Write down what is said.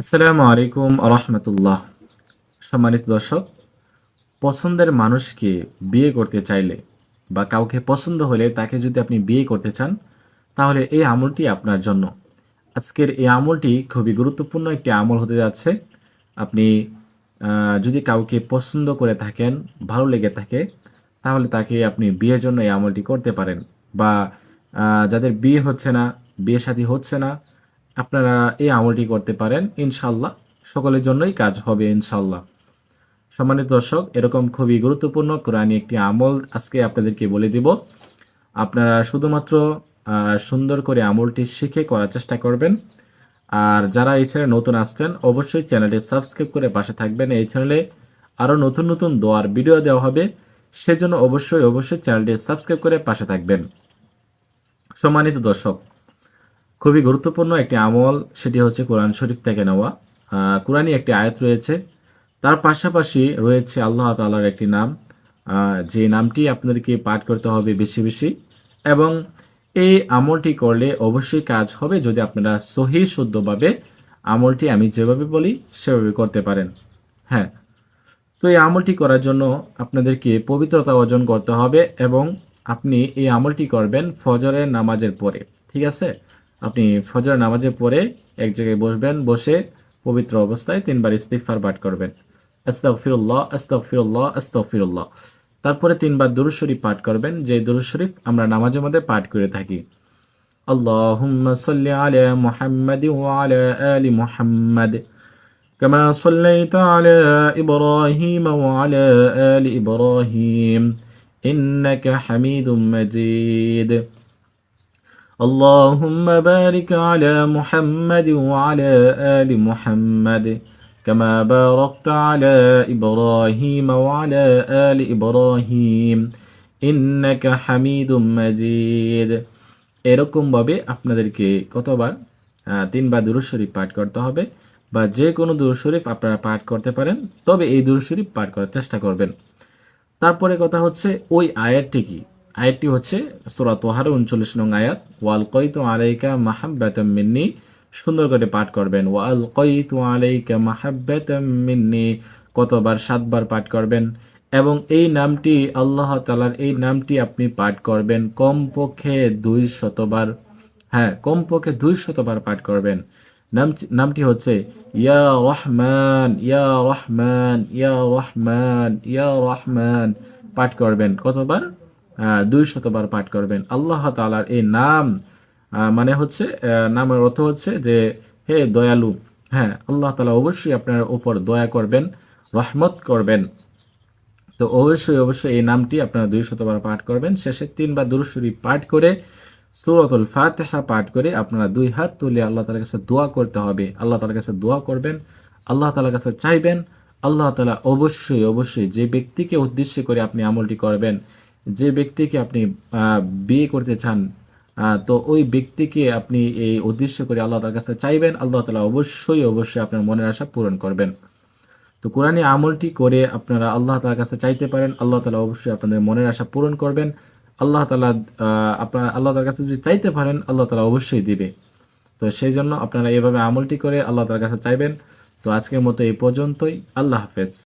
আসসালামু আলাইকুম রহমতুল্লাহ। সম্মানিত দর্শক, পছন্দের মানুষকে বিয়ে করতে চাইলে বা কাউকে পছন্দ হলে তাকে যদি আপনি বিয়ে করতে চান, তাহলে এই আমলটি আপনার জন্য। আজকের এই আমলটি খুবই গুরুত্বপূর্ণ একটি আমল হতে যাচ্ছে। আপনি যদি কাউকে পছন্দ করে থাকেন, ভালো লেগে থাকে, তাহলে তাকে আপনি বিয়ের জন্য এই আমলটি করতে পারেন। বা যাদের বিয়ে হচ্ছে না, বিয়ে শাদী হচ্ছে না, আপনারা এই আমলটি করতে পারেন। ইনশাল্লাহ সকলের জন্যই কাজ হবে ইনশাল্লাহ। সম্মানিত দর্শক, এরকম খুবই গুরুত্বপূর্ণ কোরআনী একটি আমল আজকে আপনাদেরকে বলে দিব। আপনারা শুধুমাত্র সুন্দর করে আমলটি শিখে করার চেষ্টা করবেন। আর যারা এই চ্যানেলে নতুন আসছেন, অবশ্যই চ্যানেলটি সাবস্ক্রাইব করে পাশে থাকবেন। এই চ্যানেলে আরও নতুন নতুন দোয়ার ভিডিও দেওয়া হবে, সেজন্য অবশ্যই চ্যানেলটি সাবস্ক্রাইব করে পাশে থাকবেন। সম্মানিত দর্শক, খুবই গুরুত্বপূর্ণ একটি আমল, সেটি হচ্ছে কোরআন শরীফ থেকে নেওয়া। কোরআনই একটি আয়াত রয়েছে, তার পাশাপাশি রয়েছে আল্লাহ তাআলার একটি নাম, যে নামটি আপনাদেরকে পাঠ করতে হবে বেশি বেশি। এবং এই আমলটি করলে অবশ্যই কাজ হবে যদি আপনারা সহি শুদ্ধভাবে আমলটি আমি যেভাবে বলি সেভাবে করতে পারেন। হ্যাঁ, তো এই আমলটি করার জন্য আপনাদেরকে পবিত্রতা অর্জন করতে হবে এবং আপনি এই আমলটি করবেন ফজরের নামাজের পরে। ঠিক আছে? আপনি ফজরের নামাজের পরে এক জায়গায় বসবেন, বসে পবিত্র অবস্থায় 3 বার ইস্তিগফার পাঠ করবেন। আস্তাগফিরুল্লাহ, আস্তাগফিরুল্লাহ, আস্তাগফিরুল্লাহ। তারপরে 3 বার দুরূদ শরীফ পাঠ করবেন, যে দুরূদ শরীফ আমরা নামাজের মধ্যে পাঠ করে থাকি। আল্লাহুম্মা সাল্লি আলা মুহাম্মাদিন ওয়া আলা আলি মুহাম্মাদ كما صليت على إبراهيم وعلى آل إبراهيم إنك حميد مجيد. اللهم بارك على محمد وعلى آل محمد كما باركت على إبراهيم وعلى آل إبراهيم إنك حميد مجيد. এরকম ভাবে আপনাদেরকে কতবার 3 বার দুরূদ শরীফ পাঠ করতে হবে, বা যে কোনো দুরূদ শরীফ আপনারা পাঠ করতে পারেন, তবে এই দুরূদ শরীফ পাঠ করার চেষ্টা করবেন। তারপরে কথা হচ্ছে ওই আয়াতটি কি? আয়াতটি হচ্ছে সূরা তাহার 39 নং আয়াত, ওয়াল কয়তু আলাইকা মাহাব্বাতাম মিন্নি। সুন্দর করে পাঠ করবেন, ওয়াল কয়তু আলাইকা মাহাব্বাতাম মিন্নি। কতবার? 7 বার পাঠ করবেন। এবং এই নামটি, আল্লাহ তাআলার এই নামটি আপনি পাঠ করবেন কমপক্ষে 200 বার। হ্যাঁ, কমপক্ষে 200 বার পাঠ করবেন। নামটি হচ্ছে ইয়া রহমান, ইয়া রহমান, ইয়া রহমান, ইয়া রহমান। পাঠ করবেন কতবার? 200 বার পাঠ করবেন। আল্লাহ তাআলার এই নাম মানে হচ্ছে, নামের অর্থ হচ্ছে যে হে দয়ালু। হ্যাঁ, আল্লাহ তাআলা অবশ্যই আপনার উপর দয়া করবেন, রহমত করবেন। তো অবশ্যই এই নামটি আপনারা 200 বার পাঠ করবেন। শেষে 3 বার দুরূদ শরীফ পাঠ করে সূরাতুল ফাতিহা পাঠ করে আপনারা 2 হাত তুলে আল্লাহ তাআলার কাছে দোয়া করতে হবে। আল্লাহ তাআলার কাছে দোয়া করবেন, আল্লাহ তাআলার কাছে চাইবেন। আল্লাহ তাআলা অবশ্যই যে ব্যক্তিকে উদ্দেশ্য করে আপনি আমলটি করবেন, যে ব্যক্তিকে আপনি বিয়ে করতে চান, তো ওই ব্যক্তিকে আপনি এই উদ্দেশ্য করে আল্লাহ তাআলার কাছে চাইবেন। আল্লাহ তাআলা অবশ্যই আপনার মনের আশা পূরণ করবেন। তো কোরআনী আমলটি করে আপনারা আল্লাহ তাআলার কাছে চাইতে পারেন, আল্লাহ তাআলা অবশ্যই আপনাদের মনের আশা পূরণ করবেন। আল্লাহ তাআলা আপনারা আল্লাহ তাআলার কাছে যদি চাইতে পারেন, আল্লাহ তাআলা অবশ্যই দিবে। তো সেই জন্য আপনারা এভাবে আমলটি করে আল্লাহ তাআলার কাছে চাইবেন। তো আজকের মতো এই পর্যন্তই। আল্লাহ হাফেজ।